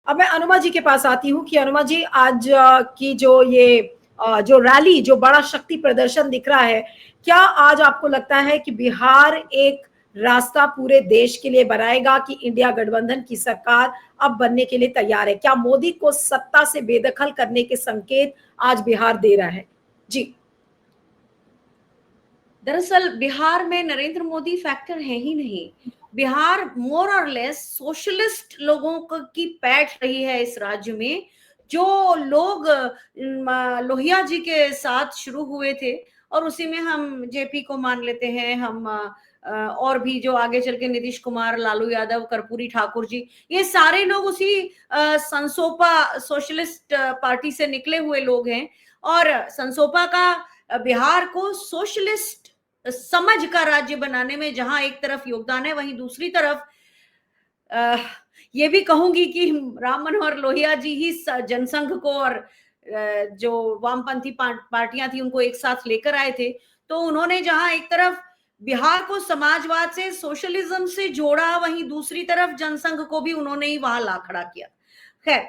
अब मैं अनुमा जी के पास आती हूँ कि अनुमा जी आज की जो ये जो रैली, जो बड़ा शक्ति प्रदर्शन दिख रहा है, क्या आज आपको लगता है कि बिहार एक रास्ता पूरे देश के लिए बनाएगा कि इंडिया गठबंधन की सरकार अब बनने के लिए तैयार है? क्या मोदी को सत्ता से बेदखल करने के संकेत आज बिहार दे रहा है? जी। दरअसल बिहार में नरेंद्र मोदी फैक्टर है ही नहीं। बिहार मोर और लेस सोशलिस्ट लोगों की पैठ रही है इस राज्य में। जो लोग लोहिया जी के साथ शुरू हुए थे और उसी में हम जेपी को मान लेते हैं, हम और भी जो आगे चल के नीतीश कुमार, लालू यादव, कर्पूरी ठाकुर जी, ये सारे लोग उसी संसोपा सोशलिस्ट पार्टी से निकले हुए लोग हैं। और संसोपा का बिहार को सोशलिस्ट समझ का राज्य बनाने में जहां एक तरफ योगदान है, वहीं दूसरी तरफ ये भी कहूंगी कि राम मनोहर लोहिया जी ही जनसंघ को और जो वामपंथी पार्टियां थी उनको एक साथ लेकर आए थे। तो उन्होंने जहां एक तरफ बिहार को समाजवाद से, सोशलिज्म से जोड़ा, वहीं दूसरी तरफ जनसंघ को भी उन्होंने ही वहां ला खड़ा किया। खैर,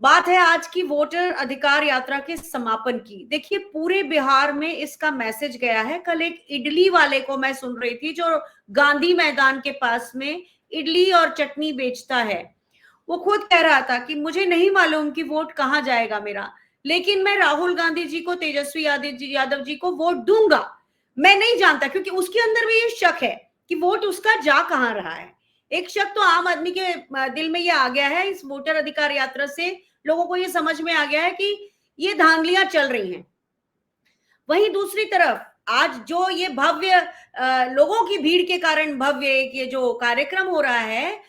बात है आज की वोटर अधिकार यात्रा के समापन की। देखिए, पूरे बिहार में इसका मैसेज गया है। कल एक इडली वाले को मैं सुन रही थी जो गांधी मैदान के पास में इडली और चटनी बेचता है। वो खुद कह रहा था कि मुझे नहीं मालूम कि वोट कहां जाएगा मेरा, लेकिन मैं राहुल गांधी जी को, तेजस्वी यादव जी को वोट दूंगा। मैं नहीं जानता, क्योंकि उसके अंदर भी ये शक है कि वोट उसका जा कहां रहा है। एक शक तो आम आदमी के दिल में ये आ गया है। इस वोटर अधिकार यात्रा से लोगों को ये समझ में आ गया है कि ये धांधलियां चल रही हैं। वहीं दूसरी तरफ आज जो ये भव्य लोगों की भीड़ के कारण भव्य एक ये जो कार्यक्रम हो रहा है,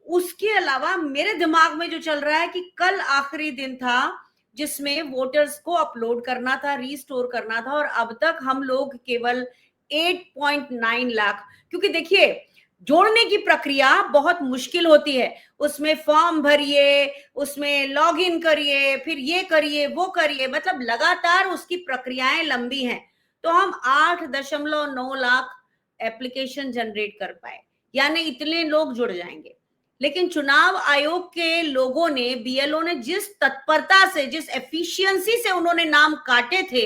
उसके अलावा मेरे दिमाग में जो चल रहा है कि कल आखिरी दिन था जिसमें वोटर्स को अपलोड करना था, रीस्टोर करना था, और अब तक हम लोग केवल 8.9 लाख, क्योंकि देखिए जोड़ने की प्रक्रिया बहुत मुश्किल होती है। उसमें फॉर्म भरिए, उसमें लॉग इन करिए, फिर ये करिए, वो करिए, मतलब लगातार उसकी प्रक्रियाएं लंबी हैं। तो हम 8.9 लाख एप्लीकेशन जनरेट कर पाए, यानी इतने लोग जुड़ जाएंगे। लेकिन चुनाव आयोग के लोगों ने, बीएलओ ने जिस तत्परता से, जिस एफिशिएंसी से उन्होंने नाम काटे थे,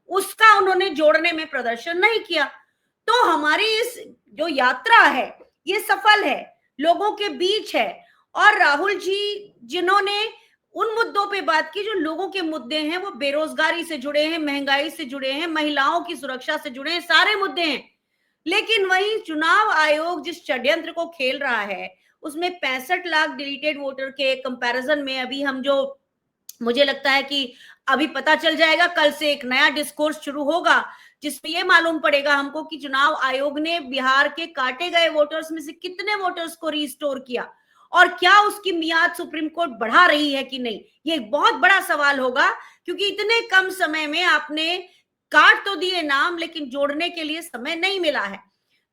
उसका उन्होंने जोड़ने में प्रदर्शन नहीं किया। तो हमारी इस जो यात्रा है ये सफल है, लोगों के बीच है। और राहुल जी जिन्होंने उन मुद्दों पे बात की जो लोगों के मुद्दे हैं, वो बेरोजगारी से जुड़े हैं, महंगाई से जुड़े हैं, महिलाओं की सुरक्षा से जुड़े हैं, सारे मुद्दे हैं। लेकिन वही चुनाव आयोग जिस षड्यंत्र को खेल रहा है, उसमें 65 लाख डिलीटेड वोटर के कंपैरिजन में अभी हम जो, मुझे लगता है कि अभी पता चल जाएगा, कल से एक नया डिस्कोर्स शुरू होगा जिसमें यह मालूम पड़ेगा हमको कि चुनाव आयोग ने बिहार के काटे गए वोटर्स में से कितने वोटर्स को रिस्टोर किया, और क्या उसकी मियाद सुप्रीम कोर्ट बढ़ा रही है कि नहीं। ये एक बहुत बड़ा सवाल होगा, क्योंकि इतने कम समय में आपने काट तो दिए नाम, लेकिन जोड़ने के लिए समय नहीं मिला है।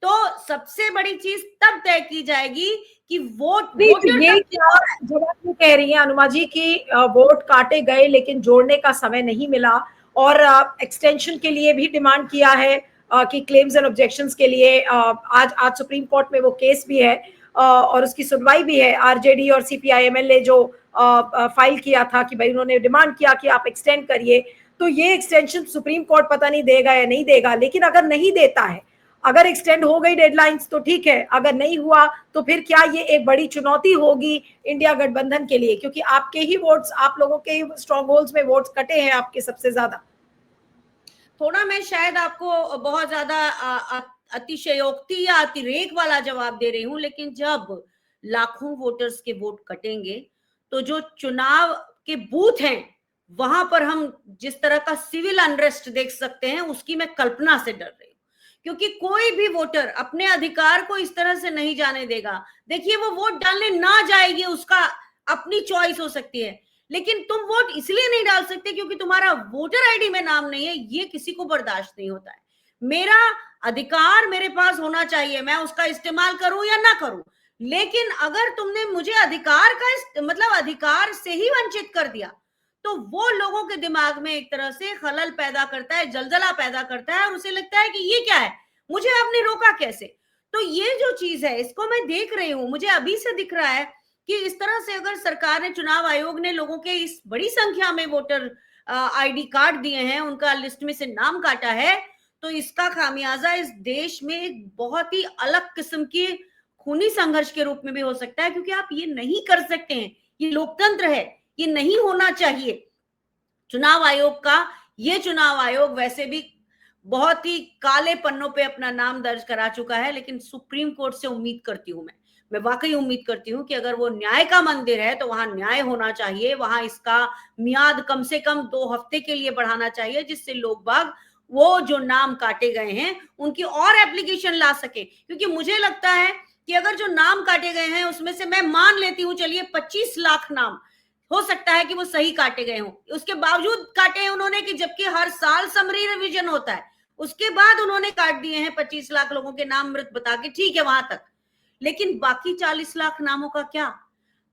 तो सबसे बड़ी चीज तब तय की जाएगी कि ये क्या जब आप ये कह रही हैं अनुमा जी कि वोट काटे गए लेकिन जोड़ने का समय नहीं मिला, और एक्सटेंशन के लिए भी डिमांड किया है कि क्लेम्स एंड ऑब्जेक्शंस के लिए आज सुप्रीम कोर्ट में वो केस भी है और उसकी सुनवाई भी है। आरजेडी और सीपीआई-एमएल जो फाइल किया था कि भाई उन्होंने डिमांड किया कि आप एक्सटेंड करिए, तो ये एक्सटेंशन सुप्रीम कोर्ट पता नहीं देगा या नहीं देगा। लेकिन अगर नहीं देता है, अगर एक्सटेंड हो गई डेडलाइंस तो ठीक है, अगर नहीं हुआ तो फिर क्या ये एक बड़ी चुनौती होगी इंडिया गठबंधन के लिए, क्योंकि आपके ही वोट्स, आप लोगों के ही स्ट्रॉन्ग होल्ड्स में वोट्स कटे हैं आपके सबसे ज्यादा। थोड़ा मैं शायद आपको बहुत ज्यादा अतिशयोक्ति या अतिरेक वाला जवाब दे रही हूं, लेकिन जब लाखों वोटर्स के वोट कटेंगे तो जो चुनाव के बूथ हैं वहां पर हम जिस तरह का सिविल अनरेस्ट देख सकते हैं, उसकी मैं कल्पना से डर रही हूं, क्योंकि कोई भी वोटर अपने अधिकार को इस तरह से नहीं जाने देगा। देखिए, वो वोट डालने ना जाएगी, उसका अपनी चॉइस हो सकती है, लेकिन तुम वोट इसलिए नहीं डाल सकते क्योंकि तुम्हारा वोटर आईडी में नाम नहीं है, ये किसी को बर्दाश्त नहीं होता है। मेरा अधिकार मेरे पास होना चाहिए, मैं उसका इस्तेमाल करूं या ना करूं, लेकिन अगर तुमने मुझे अधिकार का मतलब अधिकार से ही वंचित कर दिया, तो वो लोगों के दिमाग में एक तरह से खलल पैदा करता है, जलजला पैदा करता है, और उसे लगता है कि ये क्या है, मुझे आपने रोका कैसे। तो ये जो चीज है इसको मैं देख रही हूं, मुझे अभी से दिख रहा है कि इस तरह से अगर सरकार ने, चुनाव आयोग ने लोगों के इस बड़ी संख्या में वोटर आईडी कार्ड दिए हैं, उनका लिस्ट में से नाम काटा है, तो इसका खामियाजा इस देश में एक बहुत ही अलग किस्म की खूनी संघर्ष के रूप में भी हो सकता है, क्योंकि आप ये नहीं कर सकते हैं, ये लोकतंत्र है, ये नहीं होना चाहिए। चुनाव आयोग का, ये चुनाव आयोग वैसे भी बहुत ही काले पन्नों पे अपना नाम दर्ज करा चुका है, लेकिन सुप्रीम कोर्ट से उम्मीद करती हूं, मैं वाकई उम्मीद करती हूं कि अगर वो न्याय का मंदिर है तो वहां न्याय होना चाहिए, वहां इसका मियाद कम से कम 2 हफ्ते के लिए बढ़ाना चाहिए, जिससे लोग बाग वो जो नाम काटे गए हैं उनकी और एप्लीकेशन ला सके। क्योंकि मुझे लगता है कि अगर जो नाम काटे गए हैं उसमें से मैं मान लेती हूँ, चलिए 25 लाख नाम हो सकता है कि वो सही काटे गए हों, उसके बावजूद काटे हैं उन्होंने, कि जबकि हर साल समरी रिवीजन होता है, उसके बाद उन्होंने काट दिए हैं 25 लाख लोगों के नाम मृत बता के, ठीक है वहां तक। लेकिन बाकी 40 लाख नामों का क्या?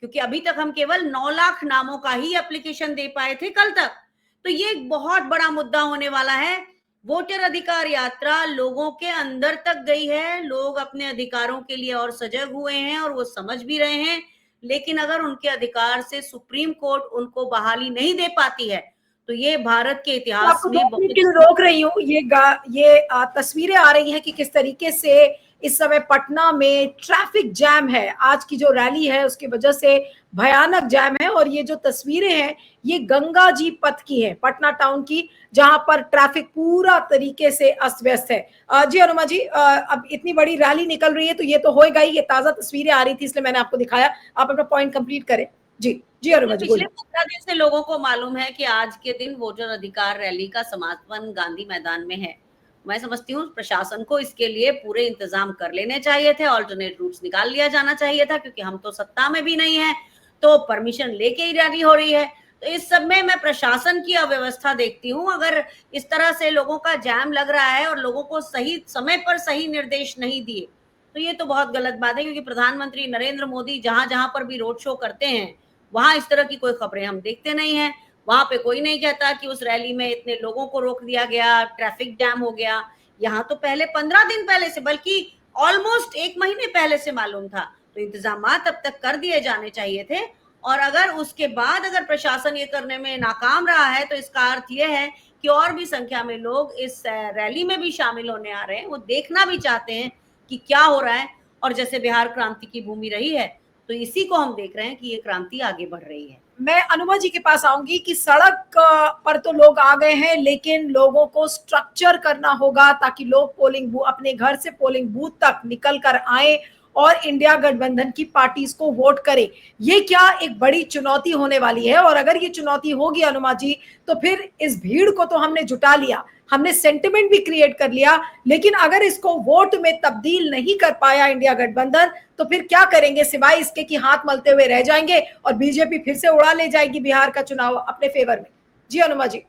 क्योंकि अभी तक हम केवल 9 लाख नामों का ही एप्लीकेशन दे पाए थे कल तक। तो ये एक बहुत बड़ा मुद्दा होने वाला है। वोटर अधिकार यात्रा लोगों के अंदर तक गई है, लोग अपने अधिकारों के लिए और सजग हुए हैं और वो समझ भी रहे हैं, लेकिन अगर उनके अधिकार से सुप्रीम कोर्ट उनको बहाली नहीं दे पाती है तो ये भारत के इतिहास आपको 2 में मिनट के लिए रोक रही हूँ। ये तस्वीरें आ रही हैं कि किस तरीके से इस समय पटना में ट्रैफिक जैम है। आज की जो रैली है उसकी वजह से भयानक जैम है, और ये जो तस्वीरें हैं ये गंगा जी पथ की है, पटना टाउन की, जहां पर ट्रैफिक पूरा तरीके से अस्त व्यस्त है। जी अनुमा जी, अब इतनी बड़ी रैली निकल रही है तो ये तो होएगा ही, ये ताजा तस्वीरें आ रही थी इसलिए मैंने आपको दिखाया। आप अपना पॉइंट कंप्लीट करें। जी जी अनुमा जी, पिछले बोलिए। 15 दिन से लोगों को मालूम है कि आज के दिन वोटर अधिकार रैली का समापन गांधी मैदान में है। मैं समझती हूँ प्रशासन को इसके लिए पूरे इंतजाम कर लेने चाहिए थे, ऑल्टरनेट रूट्स निकाल लिया जाना चाहिए था, क्योंकि हम तो सत्ता में भी नहीं है, तो परमिशन लेके ही रैली हो रही है। तो इस सब में मैं प्रशासन की अव्यवस्था देखती हूँ। अगर इस तरह से लोगों का जैम लग रहा है और लोगों को सही समय पर सही निर्देश नहीं दिए, तो ये तो बहुत गलत बात है, क्योंकि प्रधानमंत्री नरेंद्र मोदी जहां जहां पर भी रोड शो करते हैं वहां इस तरह की कोई खबरें हम देखते नहीं है। वहां पे कोई नहीं कहता कि उस रैली में इतने लोगों को रोक दिया गया, ट्रैफिक जैम हो गया। यहाँ तो पहले 15 दिन पहले से, बल्कि ऑलमोस्ट 1 महीने पहले से मालूम था, तो इंतजाम अब तक कर दिए जाने चाहिए थे। और अगर उसके बाद अगर प्रशासन ये करने में नाकाम रहा है तो इसका अर्थ ये है कि और भी संख्या में लोग इस रैली में भी शामिल होने आ रहे हैं, वो देखना भी चाहते हैं कि क्या हो रहा है। और जैसे बिहार क्रांति की भूमि रही है, तो इसी को हम देख रहे हैं कि ये क्रांति आगे बढ़ रही है। मैं अनुमा जी के पास आऊंगी कि सड़क पर तो लोग आ गए हैं, लेकिन लोगों को स्ट्रक्चर करना होगा ताकि लोग अपने घर से पोलिंग बूथ तक निकल कर आए और इंडिया गठबंधन की पार्टीज को वोट करें। ये क्या एक बड़ी चुनौती होने वाली है, और अगर ये चुनौती होगी अनुमा जी, तो फिर इस भीड़ को तो हमने जुटा लिया, हमने सेंटिमेंट भी क्रिएट कर लिया, लेकिन अगर इसको वोट में तब्दील नहीं कर पाया इंडिया गठबंधन, तो फिर क्या करेंगे सिवाय इसके कि हाथ मलते हुए रह जाएंगे और बीजेपी फिर से उड़ा ले जाएगी बिहार का चुनाव अपने फेवर में। जी अनुमा जी।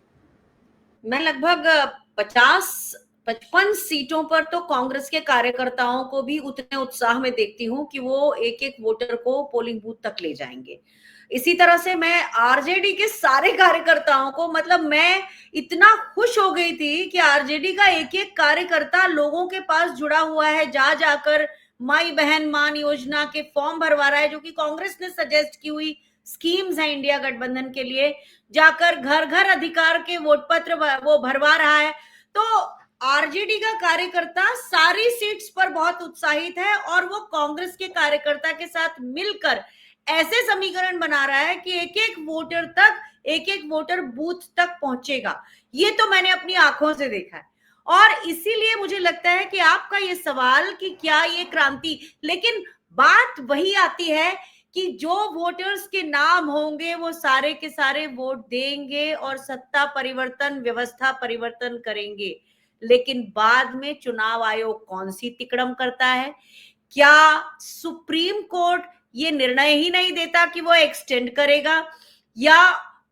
मैं लगभग 55 सीटों पर तो कांग्रेस के कार्यकर्ताओं को भी उतने उत्साह में देखती हूँ कि वो एक एक वोटर को पोलिंग बूथ तक ले जाएंगे। इसी तरह से मैं आरजेडी के सारे कार्यकर्ताओं को, मतलब मैं इतना खुश हो गई थी कि आरजेडी का एक एक कार्यकर्ता लोगों के पास जुड़ा हुआ है, जा जाकर माई बहन मान योजना के फॉर्म भरवा रहा है, जो कि कांग्रेस ने सजेस्ट की हुई स्कीम्स है इंडिया गठबंधन के लिए, जाकर घर घर अधिकार के वोट पत्र वो भरवा रहा है। तो आरजेडी का कार्यकर्ता सारी सीट्स पर बहुत उत्साहित है और वो कांग्रेस के कार्यकर्ता के साथ मिलकर ऐसे समीकरण बना रहा है कि एक एक वोटर तक, एक एक वोटर बूथ तक पहुंचेगा। ये तो मैंने अपनी आंखों से देखा है, और इसीलिए मुझे लगता है कि आपका ये सवाल कि क्या ये क्रांति, लेकिन बात वही आती है कि जो वोटर्स के नाम होंगे वो सारे के सारे वोट देंगे और सत्ता परिवर्तन, व्यवस्था परिवर्तन करेंगे। लेकिन बाद में चुनाव आयोग कौन सी तिकड़म करता है? क्या सुप्रीम कोर्ट ये निर्णय ही नहीं देता कि वो एक्सटेंड करेगा, या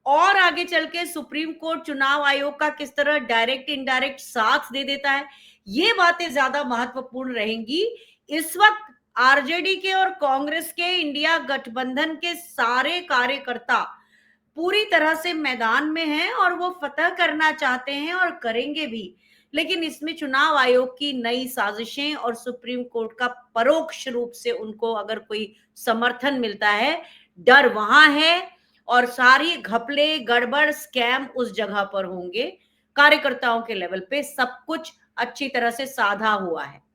और आगे चल के सुप्रीम कोर्ट चुनाव आयोग का किस तरह डायरेक्ट इनडायरेक्ट साथ दे देता है? ये बातें ज्यादा महत्वपूर्ण रहेंगी। इस वक्त आरजेडी के और कांग्रेस के इंडिया गठबंधन के सारे कार्यकर्ता पूरी तरह से मैदान में हैं और वो फतह करना चाहते हैं और करेंगे भी, लेकिन इसमें चुनाव आयोग की नई साजिशें और सुप्रीम कोर्ट का परोक्ष रूप से उनको अगर कोई समर्थन मिलता है, डर वहां है और सारी घपले गड़बड़ स्कैम उस जगह पर होंगे। कार्यकर्ताओं के लेवल पे सब कुछ अच्छी तरह से साधा हुआ है।